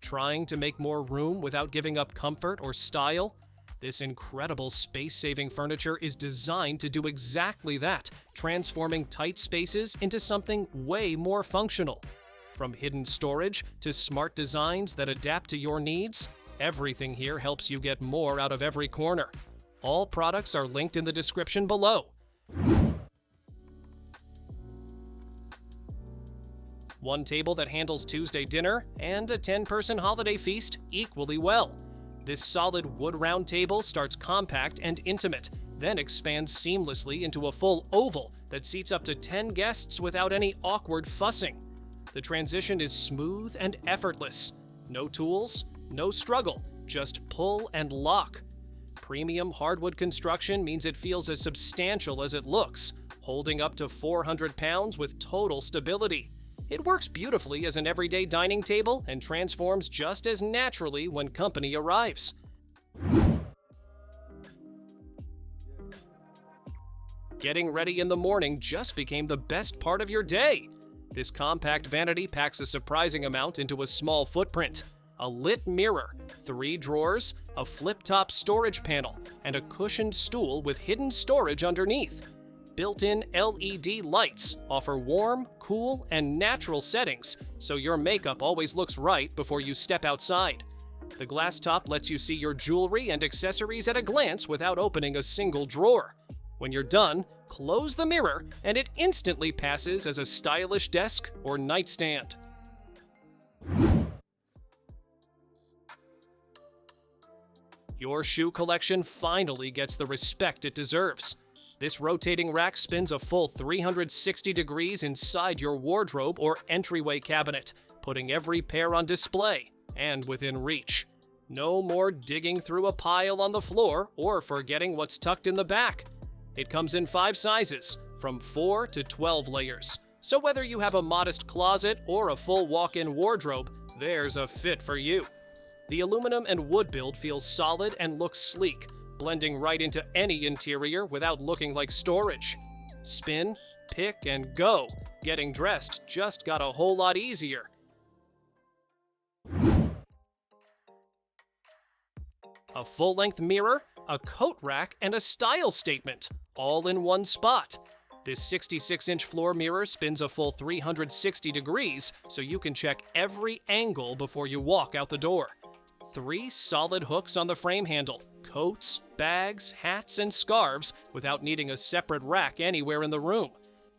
Trying to make more room without giving up comfort or style? This incredible space-saving furniture is designed to do exactly that, transforming tight spaces into something way more functional. From hidden storage to smart designs that adapt to your needs, everything here helps you get more out of every corner. All products are linked in the description below. One table that handles Tuesday dinner and a 10-person holiday feast equally well. This solid wood round table starts compact and intimate, then expands seamlessly into a full oval that seats up to 10 guests without any awkward fussing. The transition is smooth and effortless. No tools, no struggle, just pull and lock. Premium hardwood construction means it feels as substantial as it looks, holding up to 400 pounds with total stability. It works beautifully as an everyday dining table and transforms just as naturally when company arrives. Getting ready in the morning just became the best part of your day. This compact vanity packs a surprising amount into a small footprint. A lit mirror, 3 drawers, a flip-top storage panel, and a cushioned stool with hidden storage underneath. Built-in LED lights offer warm, cool, and natural settings, so your makeup always looks right before you step outside. The glass top lets you see your jewelry and accessories at a glance without opening a single drawer. When you're done, close the mirror, and it instantly passes as a stylish desk or nightstand. Your shoe collection finally gets the respect it deserves. This rotating rack spins a full 360 degrees inside your wardrobe or entryway cabinet, putting every pair on display and within reach. No more digging through a pile on the floor or forgetting what's tucked in the back. It comes in 5 sizes, from 4 to 12 layers. So whether you have a modest closet or a full walk-in wardrobe, there's a fit for you. The aluminum and wood build feels solid and looks sleek, blending right into any interior without looking like storage. Spin, pick, and go. Getting dressed just got a whole lot easier. A full-length mirror, a coat rack, and a style statement, all in one spot. This 66-inch floor mirror spins a full 360 degrees, so you can check every angle before you walk out the door. 3 solid hooks on the frame handle, coats, bags, hats, and scarves without needing a separate rack anywhere in the room.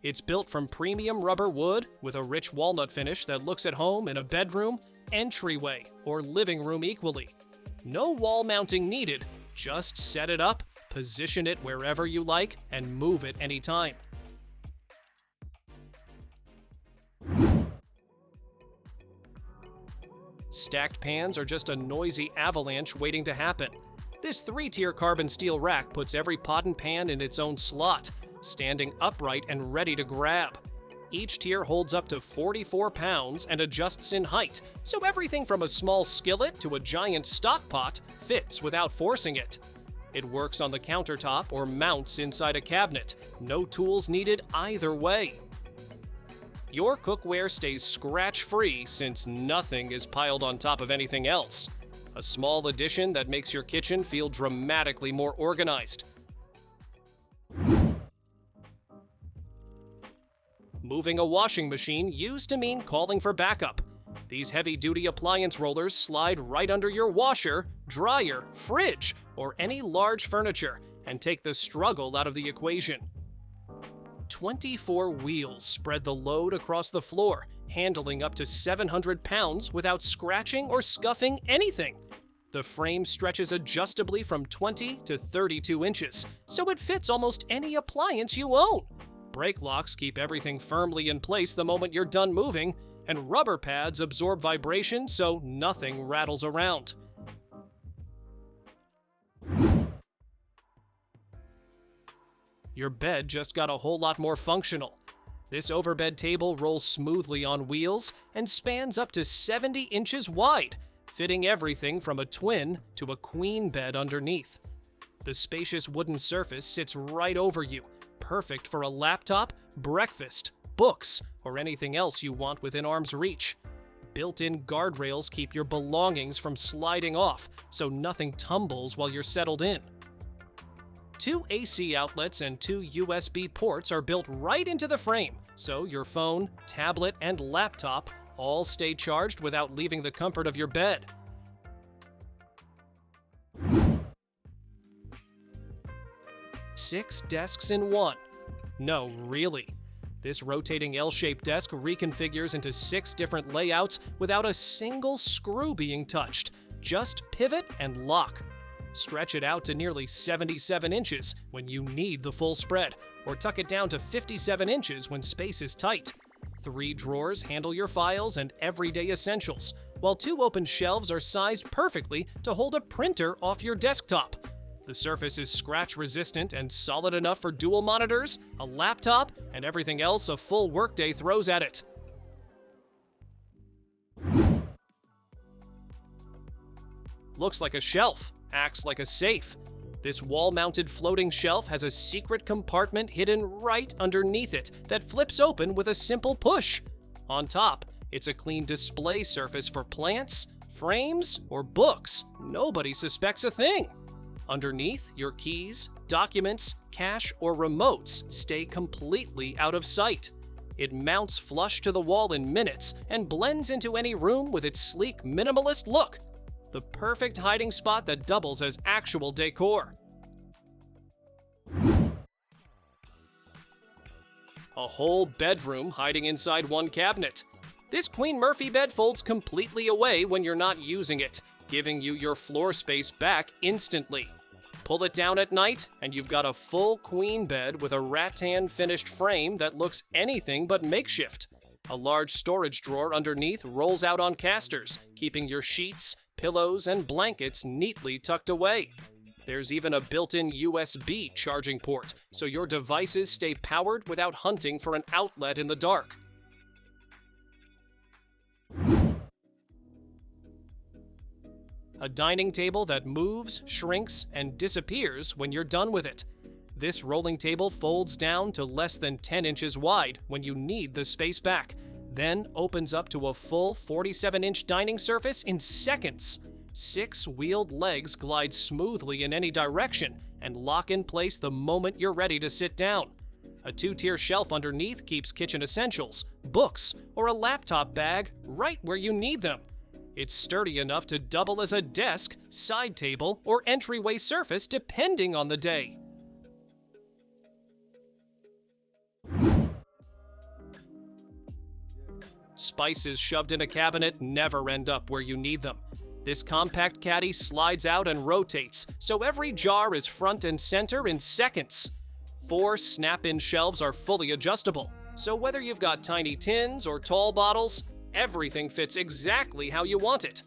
It's built from premium rubber wood with a rich walnut finish that looks at home in a bedroom, entryway, or living room equally. No wall mounting needed, just set it up, position it wherever you like, and move it anytime. Stacked pans are just a noisy avalanche waiting to happen. This 3-tier carbon steel rack puts every pot and pan in its own slot, standing upright and ready to grab. Each tier holds up to 44 pounds and adjusts in height, so everything from a small skillet to a giant stock pot fits without forcing it. It works on the countertop or mounts inside a cabinet. No tools needed either way. Your cookware stays scratch-free since nothing is piled on top of anything else. A small addition that makes your kitchen feel dramatically more organized. Moving a washing machine used to mean calling for backup. These heavy-duty appliance rollers slide right under your washer, dryer, fridge, or any large furniture and take the struggle out of the equation. 24 wheels spread the load across the floor, handling up to 700 pounds without scratching or scuffing anything. The frame stretches adjustably from 20 to 32 inches, so it fits almost any appliance you own. Brake locks keep everything firmly in place the moment you're done moving, and rubber pads absorb vibration so nothing rattles around. Your bed just got a whole lot more functional. This overbed table rolls smoothly on wheels and spans up to 70 inches wide, fitting everything from a twin to a queen bed underneath. The spacious wooden surface sits right over you, perfect for a laptop, breakfast, books, or anything else you want within arm's reach. Built-in guardrails keep your belongings from sliding off, so nothing tumbles while you're settled in. 2 AC outlets and 2 USB ports are built right into the frame, so your phone, tablet, and laptop all stay charged without leaving the comfort of your bed. Six desks in one. No, really. This rotating L-shaped desk reconfigures into 6 different layouts without a single screw being touched. Just pivot and lock. Stretch it out to nearly 77 inches when you need the full spread, or tuck it down to 57 inches when space is tight. 3 drawers handle your files and everyday essentials, while 2 open shelves are sized perfectly to hold a printer off your desktop. The surface is scratch-resistant and solid enough for dual monitors, a laptop, and everything else a full workday throws at it. Looks like a shelf, acts like a safe. This wall-mounted floating shelf has a secret compartment hidden right underneath it that flips open with a simple push. On top, it's a clean display surface for plants, frames, or books. Nobody suspects a thing. Underneath, your keys, documents, cash, or remotes stay completely out of sight. It mounts flush to the wall in minutes and blends into any room with its sleek, minimalist look. The perfect hiding spot that doubles as actual decor. A whole bedroom hiding inside one cabinet. This Queen Murphy bed folds completely away when you're not using it, giving you your floor space back instantly. Pull it down at night, and you've got a full queen bed with a rattan finished frame that looks anything but makeshift. A large storage drawer underneath rolls out on casters, keeping your sheets, pillows, and blankets neatly tucked away. There's even a built-in USB charging port, so your devices stay powered without hunting for an outlet in the dark. A dining table that moves, shrinks, and disappears when you're done with it. This rolling table folds down to less than 10 inches wide when you need the space back, then opens up to a full 47-inch dining surface in seconds. 6 wheeled legs glide smoothly in any direction and lock in place the moment you're ready to sit down. A 2-tier shelf underneath keeps kitchen essentials, books, or a laptop bag right where you need them. It's sturdy enough to double as a desk, side table, or entryway surface depending on the day. Spices shoved in a cabinet never end up where you need them. This compact caddy slides out and rotates, so every jar is front and center in seconds. 4 snap-in shelves are fully adjustable, so whether you've got tiny tins or tall bottles, everything fits exactly how you want it.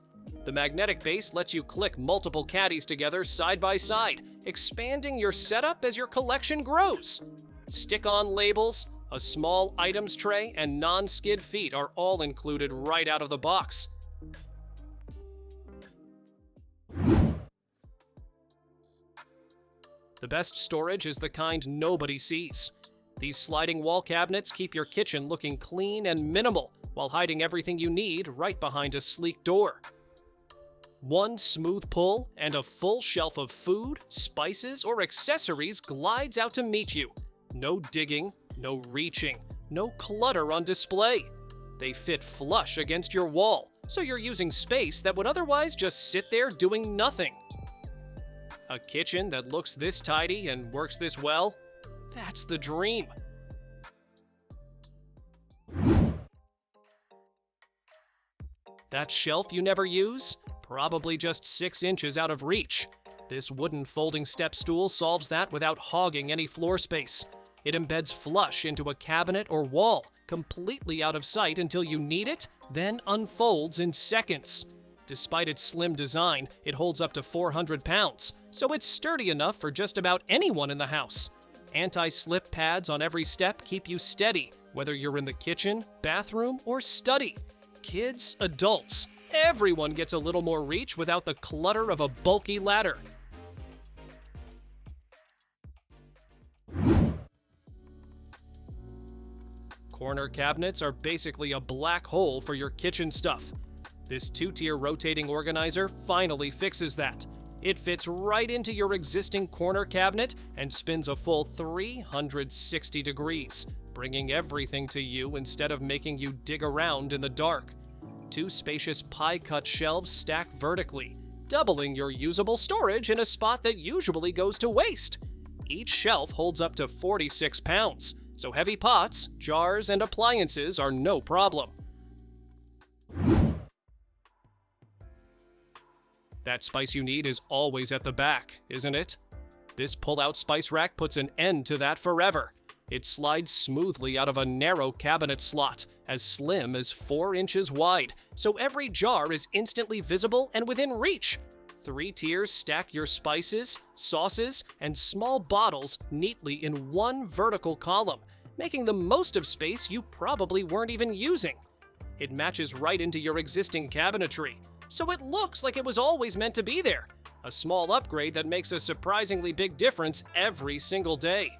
The magnetic base lets you click multiple caddies together side by side, expanding your setup as your collection grows. Stick-on labels, a small items tray, and non-skid feet are all included right out of the box. The best storage is the kind nobody sees. These sliding wall cabinets keep your kitchen looking clean and minimal, while hiding everything you need right behind a sleek door. One smooth pull, and a full shelf of food, spices, or accessories glides out to meet you. No digging, no reaching, no clutter on display. They fit flush against your wall, so you're using space that would otherwise just sit there doing nothing. A kitchen that looks this tidy and works this well? That's the dream. That shelf you never use? Probably just 6 inches out of reach. This wooden folding step stool solves that without hogging any floor space. It embeds flush into a cabinet or wall, completely out of sight until you need it, then unfolds in seconds. Despite its slim design, it holds up to 400 pounds, so it's sturdy enough for just about anyone in the house. Anti-slip pads on every step keep you steady, whether you're in the kitchen, bathroom, or study. Kids, adults, everyone gets a little more reach without the clutter of a bulky ladder. Corner cabinets are basically a black hole for your kitchen stuff. This two-tier rotating organizer finally fixes that. It fits right into your existing corner cabinet and spins a full 360 degrees, bringing everything to you instead of making you dig around in the dark. Two spacious pie-cut shelves stack vertically, doubling your usable storage in a spot that usually goes to waste. Each shelf holds up to 46 pounds, so heavy pots, jars, and appliances are no problem. That spice you need is always at the back, isn't it? This pull-out spice rack puts an end to that forever. It slides smoothly out of a narrow cabinet slot, as slim as 4 inches wide, so every jar is instantly visible and within reach. 3 tiers stack your spices, sauces, and small bottles neatly in one vertical column, making the most of space you probably weren't even using. It matches right into your existing cabinetry, so it looks like it was always meant to be there. A small upgrade that makes a surprisingly big difference every single day.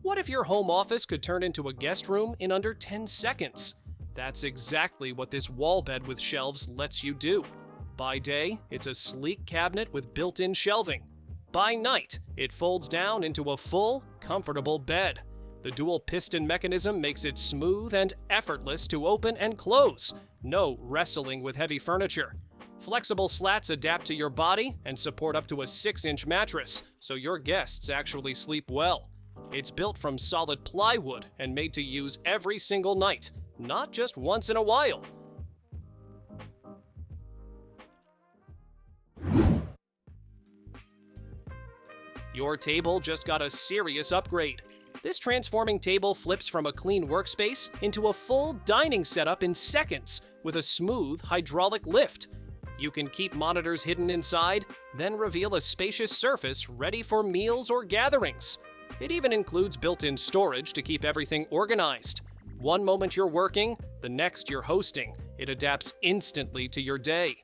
What if your home office could turn into a guest room in under 10 seconds? That's exactly what this wall bed with shelves lets you do. By day, it's a sleek cabinet with built-in shelving. By night, it folds down into a full, comfortable bed. The dual piston mechanism makes it smooth and effortless to open and close. No wrestling with heavy furniture. Flexible slats adapt to your body and support up to a 6-inch mattress, so your guests actually sleep well. It's built from solid plywood and made to use every single night, not just once in a while. Your table just got a serious upgrade. This transforming table flips from a clean workspace into a full dining setup in seconds with a smooth hydraulic lift. You can keep monitors hidden inside, then reveal a spacious surface ready for meals or gatherings. It even includes built-in storage to keep everything organized. One moment you're working, the next you're hosting. It adapts instantly to your day.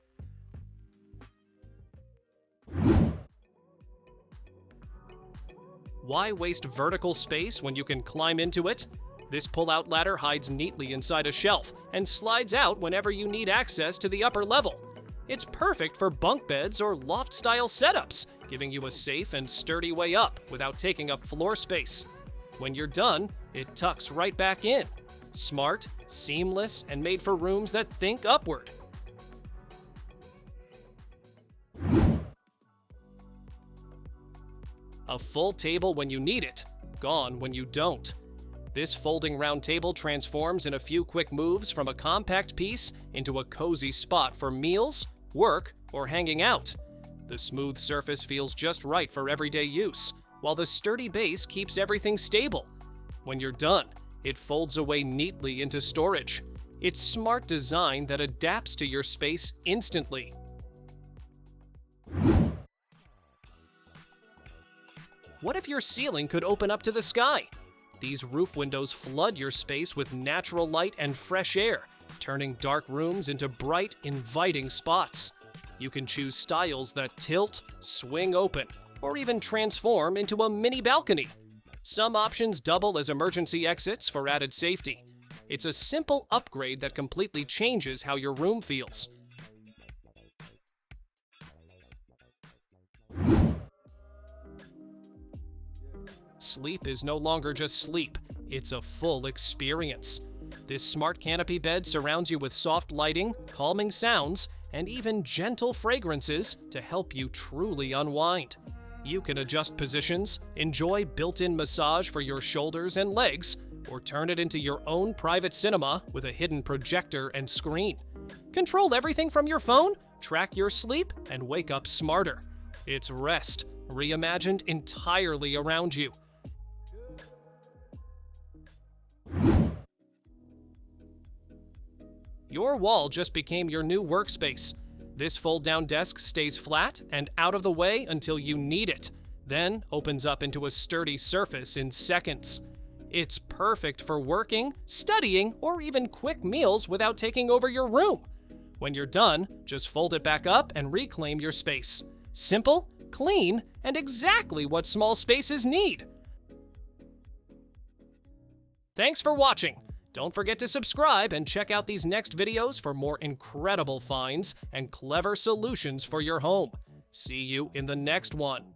Why waste vertical space when you can climb into it? This pull-out ladder hides neatly inside a shelf and slides out whenever you need access to the upper level. It's perfect for bunk beds or loft-style setups, giving you a safe and sturdy way up without taking up floor space. When you're done, it tucks right back in. Smart, seamless, and made for rooms that think upward. A full table when you need it, gone when you don't. This folding round table transforms in a few quick moves from a compact piece into a cozy spot for meals, work, or hanging out. The smooth surface feels just right for everyday use, while the sturdy base keeps everything stable. When you're done, it folds away neatly into storage. It's smart design that adapts to your space instantly. What if your ceiling could open up to the sky? These roof windows flood your space with natural light and fresh air, turning dark rooms into bright, inviting spots. You can choose styles that tilt, swing open, or even transform into a mini balcony. Some options double as emergency exits for added safety. It's a simple upgrade that completely changes how your room feels. Sleep is no longer just sleep, it's a full experience. This smart canopy bed surrounds you with soft lighting, calming sounds, and even gentle fragrances to help you truly unwind. You can adjust positions, enjoy built-in massage for your shoulders and legs, or turn it into your own private cinema with a hidden projector and screen. Control everything from your phone, track your sleep, and wake up smarter. It's rest, reimagined entirely around you. Your wall just became your new workspace. This fold-down desk stays flat and out of the way until you need it, then opens up into a sturdy surface in seconds. It's perfect for working, studying, or even quick meals without taking over your room. When you're done, just fold it back up and reclaim your space. Simple, clean, and exactly what small spaces need. Thanks for watching. Don't forget to subscribe and check out these next videos for more incredible finds and clever solutions for your home. See you in the next one.